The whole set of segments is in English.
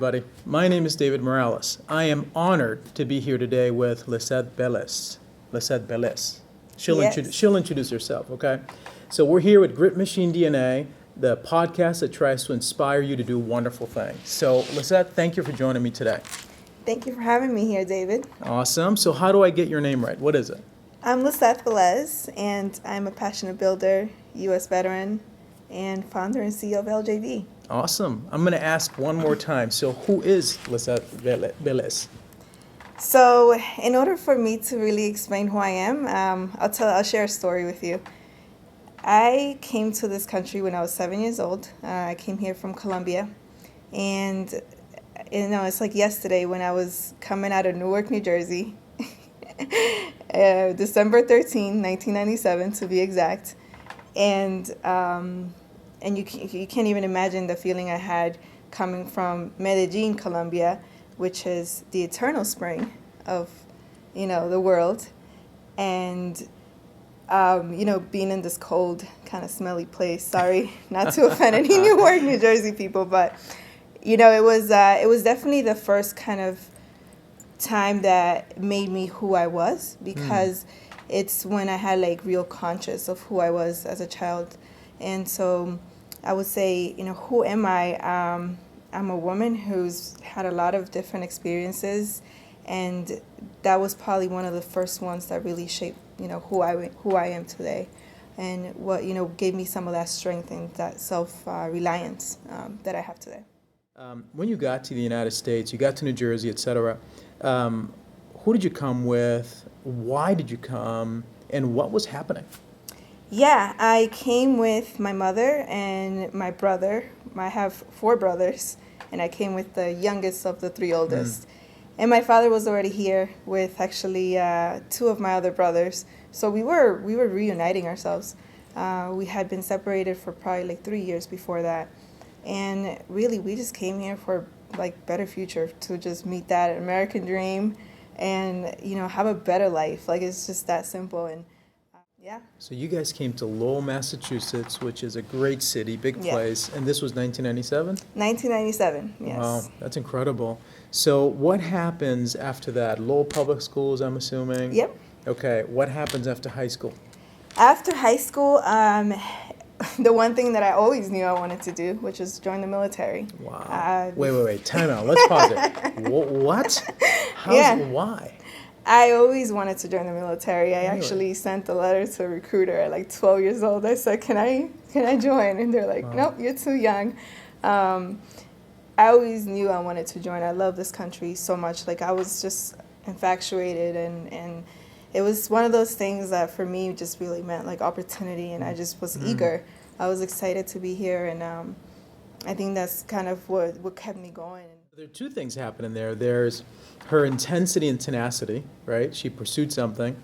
everybody. My name is David Morales. I am honored to be here today with Liseth Velez. Liseth Velez. She'll introduce herself, okay? So we're here with Grit Machine DNA, the podcast that tries to inspire you to do wonderful things. So Liseth, thank you for joining me today. Thank you for having me here, David. Awesome. So how do I get your name right? What is it? I'm Liseth Velez, and I'm a passionate builder, U.S. veteran, and founder and CEO of LJV. Awesome. I'm going to ask one more time. So who is Liseth Velez? So in order for me to really explain who I am, I'll share a story with you. I came to this country when I was 7 years old. I came here from Colombia, and it's like yesterday when I was coming out of Newark, New Jersey, December 13, 1997 to be exact, and you can't even imagine the feeling I had coming from Medellin, Colombia, which is the eternal spring of, the world, and being in this cold, kind of smelly place. Sorry, not to offend any Newark, New Jersey people, but it was definitely the first kind of time that made me who I was, because it's when I had like real conscious of who I was as a child. And so I would say, who am I? I'm a woman who's had a lot of different experiences, and that was probably one of the first ones that really shaped, who I am today, and what, gave me some of that strength and that self-reliance that I have today. When you got to the United States, you got to New Jersey, et cetera, who did you come with? Why did you come? And what was happening? Yeah, I came with my mother and my brother. I have 4 brothers, and I came with the youngest of the 3 oldest. And my father was already here with actually 2 of my other brothers. So we were reuniting ourselves. We had been separated for probably like 3 years before that. And really, we just came here for like better future, to just meet that American dream and, have a better life. Like, it's just that simple. And yeah. So you guys came to Lowell, Massachusetts, which is a great city, big place, and this was 1997? 1997, yes. Wow, that's incredible. So what happens after that? Lowell Public Schools, I'm assuming? Yep. Okay, what happens after high school? After high school, the one thing that I always knew I wanted to do, which is join the military. Wow. Wait. Time out. Let's pause it. What? Why? I always wanted to join the military. I actually sent a letter to a recruiter at like 12 years old. I said, can I join? And they're like, nope, you're too young. I always knew I wanted to join. I love this country so much. Like, I was just infatuated, and it was one of those things that for me just really meant like opportunity, and I just was eager. I was excited to be here, and I think that's kind of what kept me going. There are 2 things happening there. There's her intensity and tenacity, right? She pursued something.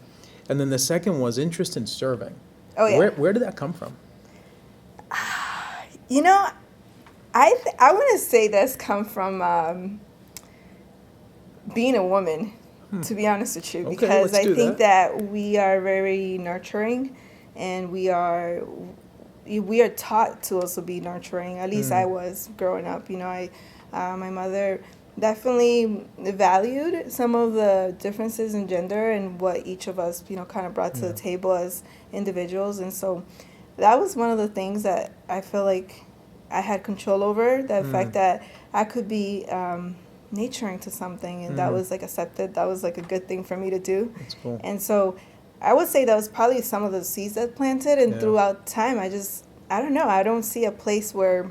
And then the second was interest in serving. Oh, yeah. Where did that come from? I want to say that's come from being a woman, to be honest with you, because I think that we are very nurturing, and we are taught to also be nurturing. At least I was growing up. My mother definitely valued some of the differences in gender and what each of us, kind of brought to the table as individuals. And so that was one of the things that I feel like I had control over, the fact that I could be nurturing to something, and that was like accepted. That was like a good thing for me to do. That's cool. And so I would say that was probably some of the seeds that planted, and throughout time, I don't know, I don't see a place where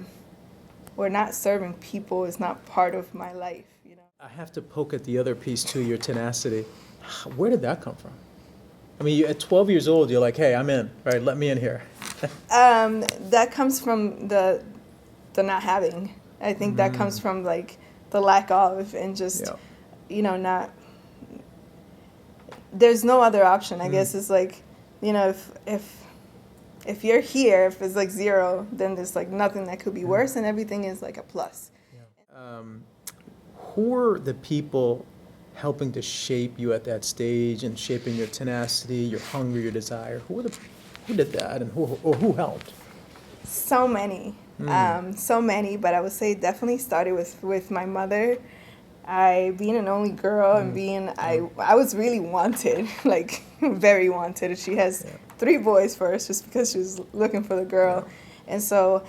not serving people is not part of my life. I have to poke at the other piece too, your tenacity. Where did that come from? I mean, at 12 years old, you're like, hey, I'm in, right? Let me in here. That comes from the not having. I think that comes from like the lack of, and just, not. There's no other option. I guess it's like, if you're here, if it's like 0, then there's like nothing that could be worse, and everything is like a plus. Yeah. Who are the people helping to shape you at that stage and shaping your tenacity, your hunger, your desire? Who did that, and who helped? So many. So many, but I would say it definitely started with my mother. Being an only girl and I was really wanted, like very wanted. She has 3 boys first, just because she was looking for the girl, and so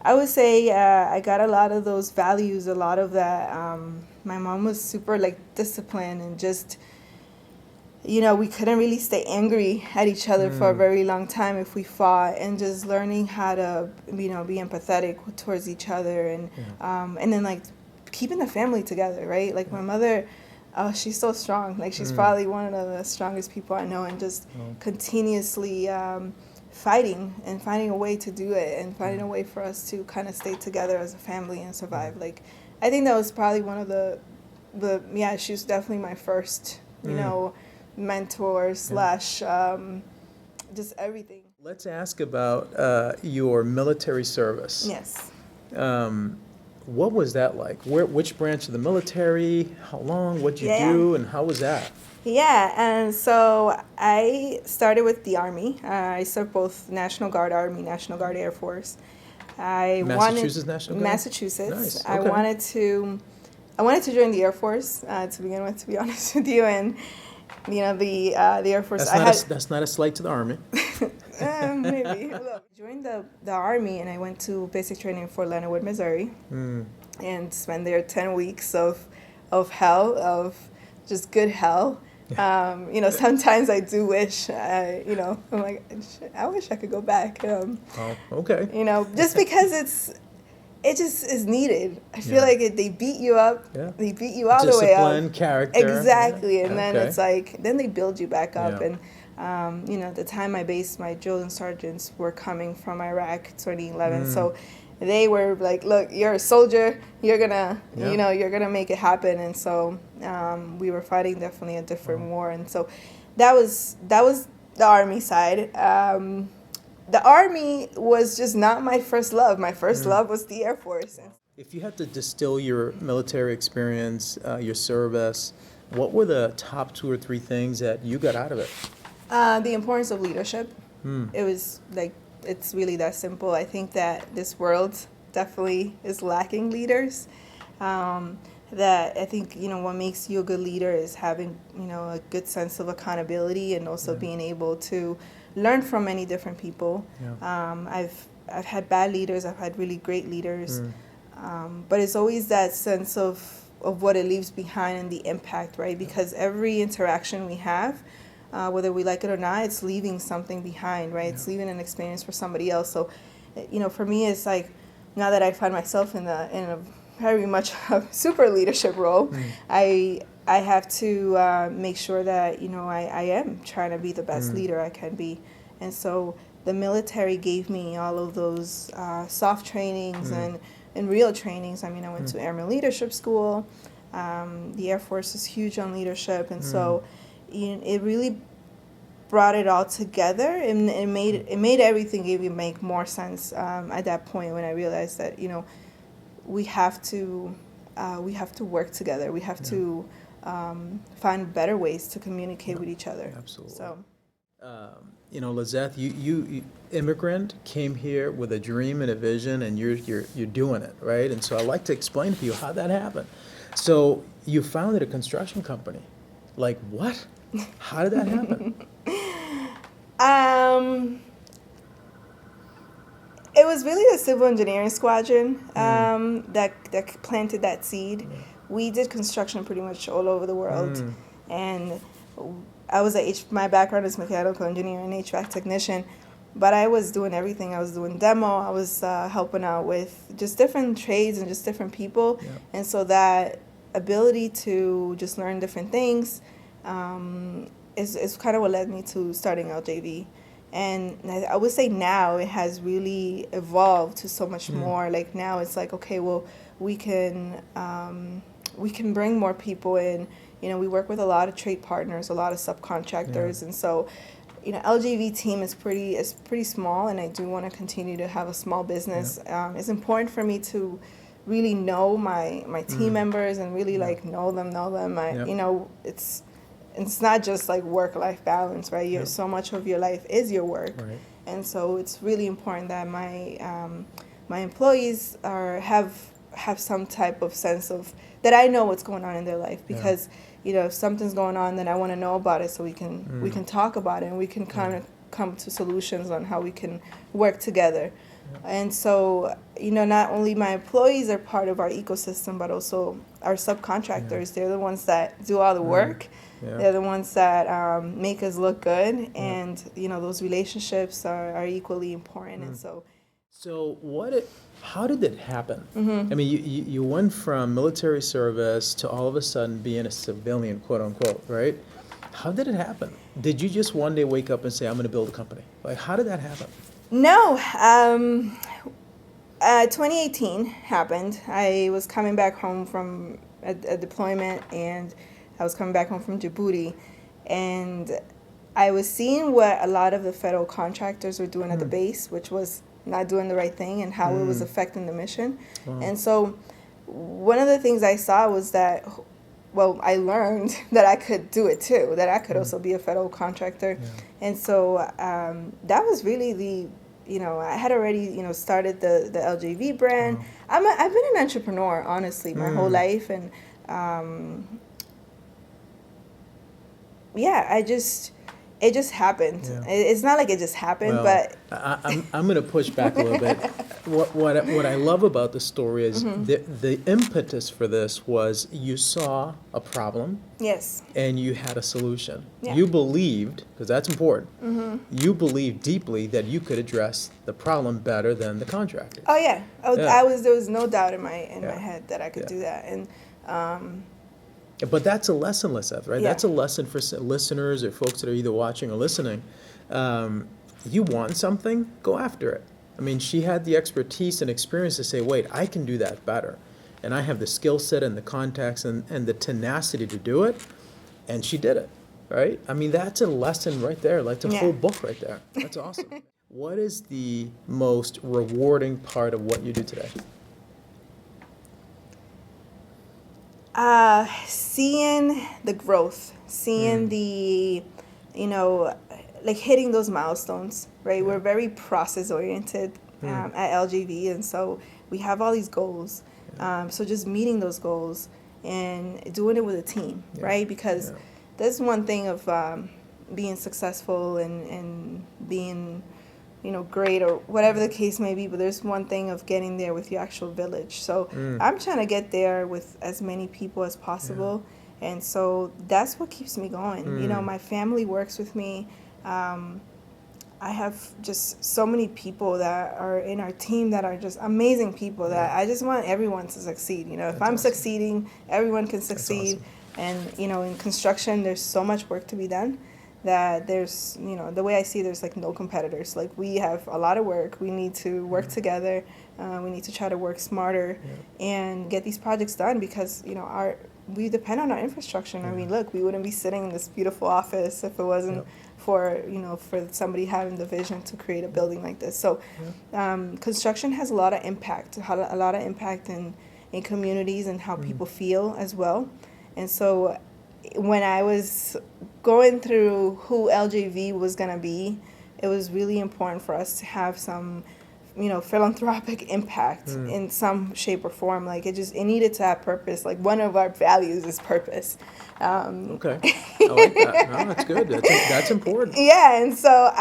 I would say I got a lot of those values, a lot of that. My mom was super like disciplined and just, we couldn't really stay angry at each other for a very long time if we fought, and just learning how to, be empathetic towards each other, and then like keeping the family together, right? Like my mother, she's so strong. Like she's probably one of the strongest people I know, and just continuously fighting and finding a way to do it, and finding a way for us to kind of stay together as a family and survive. Like I think that was probably one of the she was definitely my first, mentor slash just everything. Let's ask about your military service. Yes. What was that like? Which branch of the military? How long? What'd you do? And how was that? Yeah, and so I started with the Army. I served both National Guard Army, National Guard Air Force. Massachusetts National Guard? Massachusetts. Nice. Okay. I wanted to join the Air Force to begin with, to be honest with you, and the Air Force. That's not a slight to the Army. Maybe. Look, I joined the Army, and I went to basic training in Fort Leonard Wood, Missouri, and spent there 10 weeks of hell, of just good hell. Sometimes I do wish, I'm like, I wish I could go back. Okay. Just because it just is needed. I feel like they beat you up. Yeah. They beat you all the way up. Discipline, character. Exactly. And then it's like, then they build you back up. And, at the time my drills and sergeants were coming from Iraq 2011. So they were like, look, you're a soldier. You're going to, you're going to make it happen. And so we were fighting definitely a different war. And so that was the Army side. The Army was just not my first love. My first love was the Air Force. If you had to distill your military experience, your service, what were the top 2 or 3 things that you got out of it? The importance of leadership. It was like, it's really that simple. I think that this world definitely is lacking leaders. That I think, what makes you a good leader is having, a good sense of accountability, and also being able to learn from many different people. I've had bad leaders, I've had really great leaders, but it's always that sense of what it leaves behind and the impact, right? Because every interaction we have, whether we like it or not, it's leaving something behind, right? It's leaving an experience for somebody else. So, for me, it's like, now that I find myself in a very much a super leadership role, I have to make sure that, I am trying to be the best leader I can be. And so the military gave me all of those soft trainings and real trainings. I mean, I went to Airman Leadership School. The Air Force is huge on leadership. And so it really brought it all together, and it made everything even make more sense at that point, when I realized that, we have to work together. We have to find better ways to communicate with each other. Absolutely. So, Liseth, you immigrant, came here with a dream and a vision, and you're doing it, right? And so I'd like to explain to you how that happened. So you founded a construction company. Like what? How did that happen? It was really the civil engineering squadron that planted that seed. We did construction pretty much all over the world, and I was my background is mechanical engineer and HVAC technician, but I was doing everything. I was doing demo. I was helping out with just different trades and just different people, and so that ability to just learn different things is kind of what led me to starting LJV. And I would say now it has really evolved to so much more. Like now it's like, okay, well, we can bring more people in. We work with a lot of trade partners, a lot of subcontractors, and so, LJV team is pretty small, and I do want to continue to have a small business. It's important for me to really know my team members and really know them. It's not just like work-life balance, right? So much of your life is your work. Right. And so it's really important that my employees have some type of sense of that I know what's going on in their life, because if something's going on, then I want to know about it so we can talk about it, and we can kind of come to solutions on how we can work together. And so, not only my employees are part of our ecosystem, but also our subcontractors. They're the ones that do all the work. They're the ones that make us look good. And, those relationships are equally important. And so how did that happen? I mean, you went from military service to all of a sudden being a civilian, quote unquote, right? How did it happen? Did you just one day wake up and say, I'm going to build a company? Like, how did that happen? No. 2018 happened. I was coming back home from a deployment, and I was coming back home from Djibouti, and I was seeing what a lot of the federal contractors were doing at the base, which was not doing the right thing, and how it was affecting the mission. And so one of the things I saw was that, I learned that I could do it too, that I could also be a federal contractor. And so that was really I had already, started the LJV brand. I've been an entrepreneur, honestly, my whole life. And it just happened. It's not like it just happened, but I'm going to push back a little bit. What I love about the story is the impetus for this was you saw a problem. Yes. And you had a solution. You believed, because that's important, you believed deeply that you could address the problem better than the contractor. Oh yeah. There was no doubt in my head that I could do that. And but that's a lesson, Liseth, right? That's a lesson for listeners or folks that are either watching or listening. You want something, go after it. I mean, she had the expertise and experience to say, wait, I can do that better. And I have the skill set and the contacts and the tenacity to do it. And she did it, right? I mean, that's a lesson right there. Like, it's a whole book right there. That's awesome. What is the most rewarding part of what you do today? Seeing the growth, seeing the, like hitting those milestones, right? We're very process oriented at LJV, and so we have all these goals. So just meeting those goals and doing it with a team, right? Because that's one thing of being successful and being, great or whatever the case may be, but there's one thing of getting there with your actual village. So I'm trying to get there with as many people as possible. And so that's what keeps me going. My family works with me. I have just so many people that are in our team that are just amazing people that I just want everyone to succeed. If I'm succeeding, everyone can succeed. And, in construction, there's so much work to be done that there's, the way I see it, there's like no competitors. Like, we have a lot of work. We need to work together. We need to try to work smarter and get these projects done because, we depend on our infrastructure. I mean, look, we wouldn't be sitting in this beautiful office if it wasn't for somebody having the vision to create a building like this. So construction has a lot of impact in communities and how people feel as well. And so when I was going through who LJV was going to be, it was really important for us to have some philanthropic impact in some shape or form. Like, it needed to have purpose. Like, one of our values is purpose. Okay, I like that. No, that's good. That's important. Yeah, and so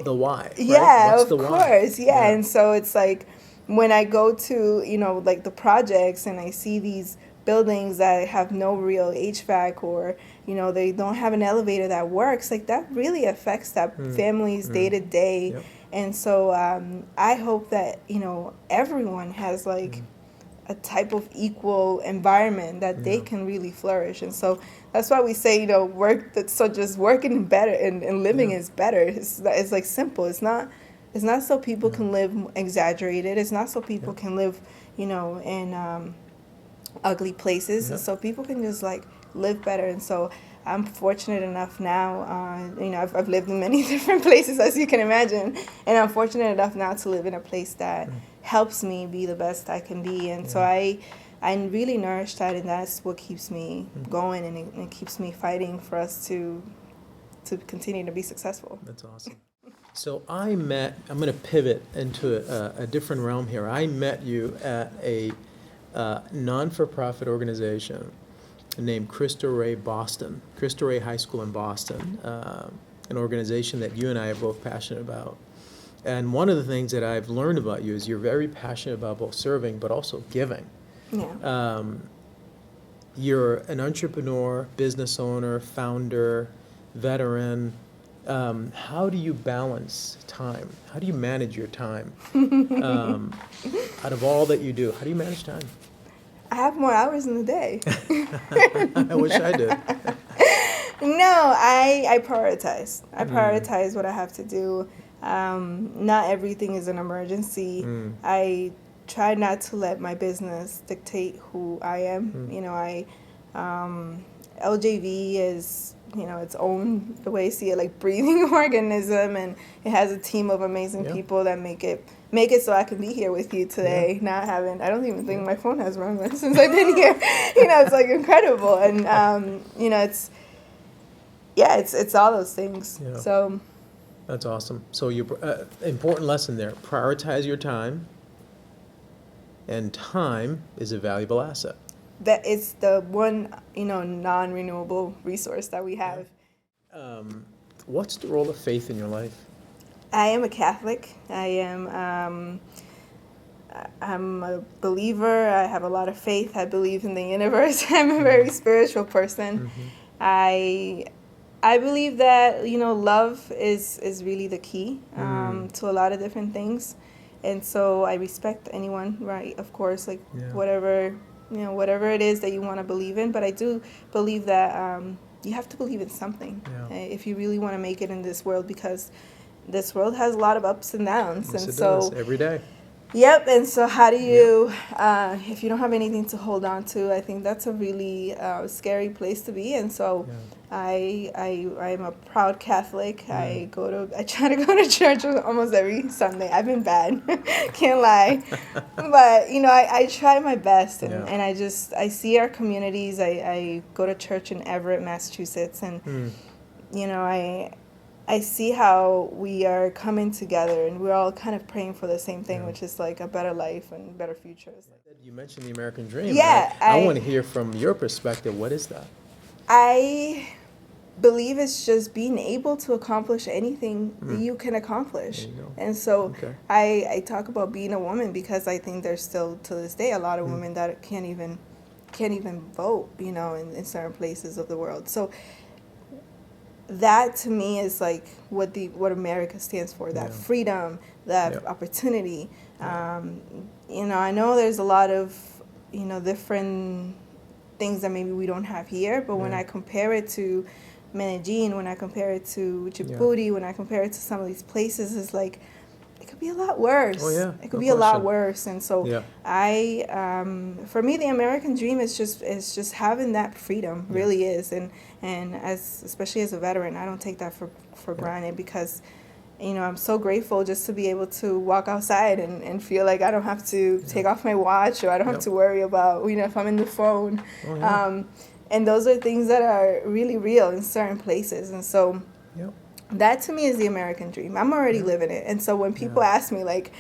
the why. Right? Yeah, What's of the course. Why? Yeah, and so it's like when I go to like the projects and I see these buildings that have no real HVAC or they don't have an elevator that works, like that really affects that family's day to day. And so I hope that everyone has like a type of equal environment that they can really flourish. And so that's why we say just working better and living is better. It's like simple. It's not so people can live exaggerated. It's not so people can live in ugly places. And so people can just like live better. And so I'm fortunate enough now, I've lived in many different places, as you can imagine, and I'm fortunate enough now to live in a place that helps me be the best I can be. And so I'm really nourished that, and that's what keeps me going, and it keeps me fighting for us to continue to be successful. That's awesome. So I'm going to pivot into a different realm here. I met you at a non-for-profit organization named Cristo Rey High School in Boston, an organization that you and I are both passionate about. And one of the things that I've learned about you is you're very passionate about both serving but also giving. Yeah. You're an entrepreneur, business owner, founder, veteran. How do you balance time? How do you manage your time? Out of all that you do, how do you manage time? I have more hours in the day. I wish I did. No, I prioritize. I prioritize what I have to do. Not everything is an emergency. I try not to let my business dictate who I am. You know, LJV is, you know, its own, the way I see it, like breathing organism, and it has a team of amazing people that make it so I can be here with you today. Not having, I don't even think my phone has rung since I've been here. You know, it's like incredible, and you know, it's all those things. Yeah. So That's awesome. So you important lesson there: prioritize your time, and time is a valuable asset. that it's the one, you know, non-renewable resource that we have. What's the role of faith in your life? I am a Catholic. I'm a believer. I have a lot of faith. I believe in the universe. I'm a very spiritual person. I believe that, you know, love is really the key to a lot of different things. And so I respect anyone, right? Of course, like whatever it is that you want to believe in. But I do believe that you have to believe in something if you really want to make it in this world, because this world has a lot of ups and downs. Yes, and it so does. Every day. Yep, and so how do you, if you don't have anything to hold on to, I think that's a really scary place to be. And so I'm a proud Catholic. I try to go to church almost every Sunday. I've been bad, can't lie. But, you know, I try my best, and I see our communities. I go to church in Everett, Massachusetts, and, you know, I see how we are coming together, and we're all kind of praying for the same thing, which is like a better life and better futures. You mentioned the American dream. Yeah. I want to hear from your perspective. What is that? I believe it's just being able to accomplish anything that you can accomplish. There you go. And so I talk about being a woman because I think there's still, to this day, a lot of women that can't even vote, you know, in certain places of the world. So that to me is like what America stands for, that freedom, that opportunity. You know, I know there's a lot of, you know, different things that maybe we don't have here, but when I compare it to Medellin, when I compare it to Djibouti, when I compare it to some of these places, it's like it could be a lot worse. Oh, yeah. It could be a lot worse. And so for me, the American dream is just having that freedom, really is. And especially as a veteran, I don't take that for granted, because, you know, I'm so grateful just to be able to walk outside and feel like I don't have to take off my watch, or I don't have to worry about, you know, if I'm in the phone. And those are things that are really real in certain places. And so that to me is the American dream. I'm already living it. And so when people ask me, like,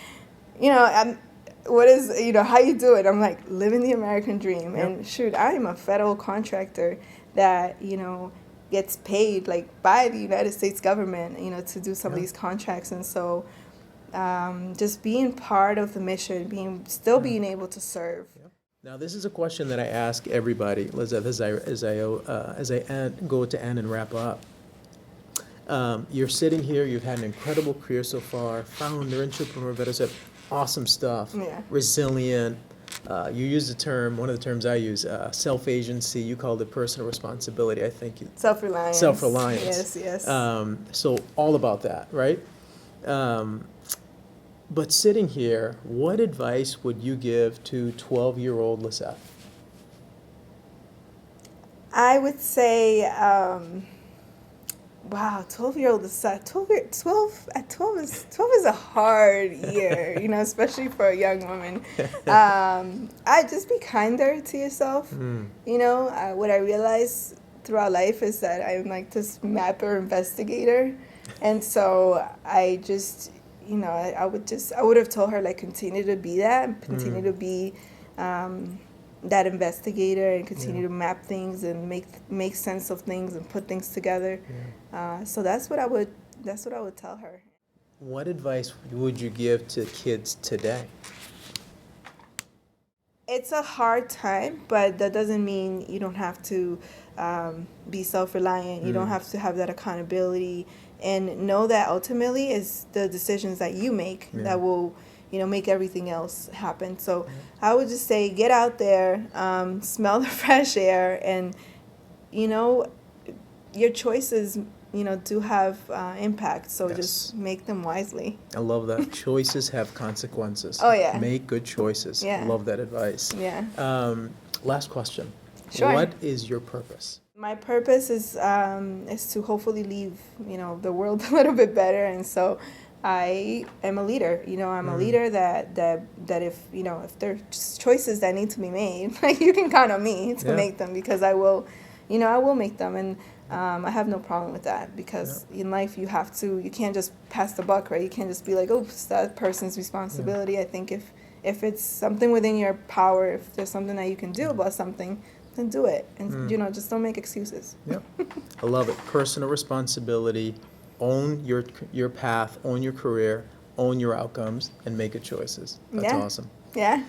you know, what is, you know, how you do it? I'm like, living the American dream. And shoot, I am a federal contractor that, you know, gets paid like by the United States government, you know, to do some of these contracts. And so just being part of the mission, being able to serve. Now, this is a question that I ask everybody, Liseth, as I go to end and wrap up. You're sitting here. You've had an incredible career so far. Founder, entrepreneur, veteran, awesome stuff. Resilient. You use the term, one of the terms I use, self-agency. You called it personal responsibility. I think Self-reliance. Self-reliance. Yes. So all about that, right? But sitting here, what advice would you give to 12-year-old Liseth? I would say, wow, 12-year-old Liseth. 12 is a hard year, you know, especially for a young woman. I just be kinder to yourself. You know, what I realized throughout life is that I'm like this mapper investigator. And so I just, I would have told her, like, continue to be that, continue to be that investigator, and continue to map things and make sense of things and put things together. So that's what I would tell her. What advice would you give to kids today? It's a hard time, but that doesn't mean you don't have to be self-reliant. You don't have to have that accountability, and know that ultimately it's the decisions that you make that will, make everything else happen. So I would just say, get out there, smell the fresh air, and, your choices, do have impact. So just make them wisely. I love that. Choices have consequences. Oh, yeah. Make good choices. Yeah. Love that advice. Yeah. Last question. Sure. What is your purpose? My purpose is to hopefully leave, the world a little bit better. And so I am a leader. I'm a leader that if, if there's choices that need to be made, like, you can count on me to make them, because I will make them. And I have no problem with that, because in life you can't just pass the buck, right? You can't just be like, oh, it's that person's responsibility. I think if it's something within your power, if there's something that you can do about something, then do it. And, just don't make excuses. Yep. I love it. Personal responsibility. Own your path, own your career, own your outcomes, and make good choices. That's awesome. Yeah.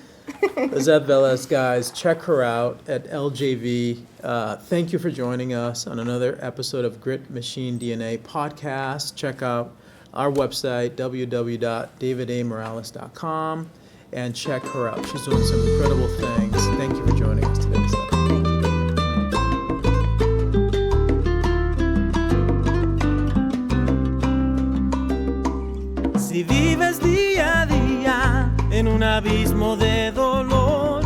Liseth Velez, guys, check her out at LJV. Thank you for joining us on another episode of Grit Machine DNA podcast. Check out our website, www.davidamorales.com, and check her out. She's doing some incredible things. Thank you for joining us today, Liseth. Si vives día a día en un abismo de dolor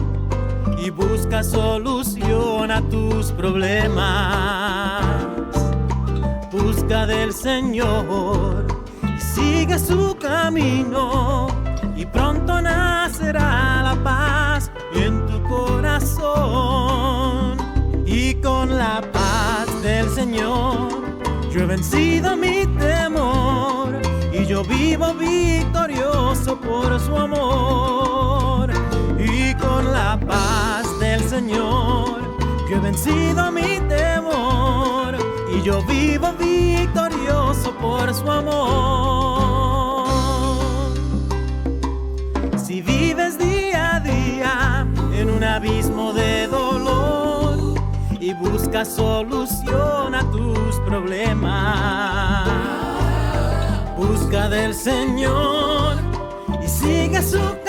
y buscas solución a tus problemas, busca del Señor y sigue su camino, y pronto nacerá la paz en tu corazón. Y con la paz del Señor yo he vencido mi temor, y yo vivo victorioso por su amor. Y con la paz del Señor yo he vencido mi temor, y yo vivo victorioso por su amor. Si vives día a día en un abismo de dolor y buscas solución a tus problemas, busca del Señor y sigue su camino.